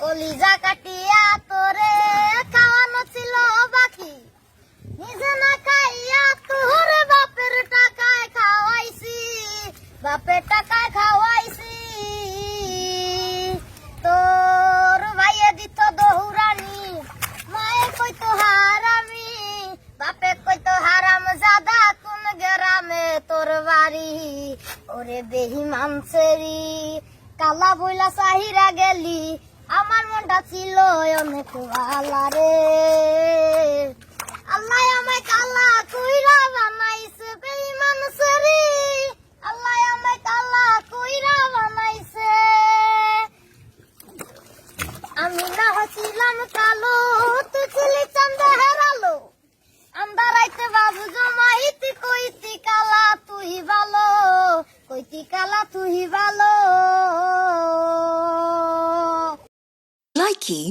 কলিজা কাটিয়া তোরে খাওয়ানো ছিল বাকি, নিজে না খাইয়া তোর বাপের টাকায় খাওয়াইছি, বাপের টাকায় খাওয়াইছি। তোর ভাইয়ে দিত দৌড়ানি, মায়ে কইতো হারামি, বাপে কইতো হারাম জাদা, কোন গ্রামে তোর বাড়ি? ওরে বেহিমান ছেড়ি কালা বইলা চাহিরা গেলি, আমার মনটা ছিল অনেক ভালা রে। আল্লাহ আমায় কালা কইরা বানাইছে, বেইমান ছেড়ি আল্লাহ আমায় কালা কইরা বানাইছে। আমি না হছিলাম কালো, তুই ছিলি চান্দা হেরালো, আন্দারাইতে বাবু জমাইতি, কইতি কালা তুই ভালো, কইতি কালা তুই ভালো। Likey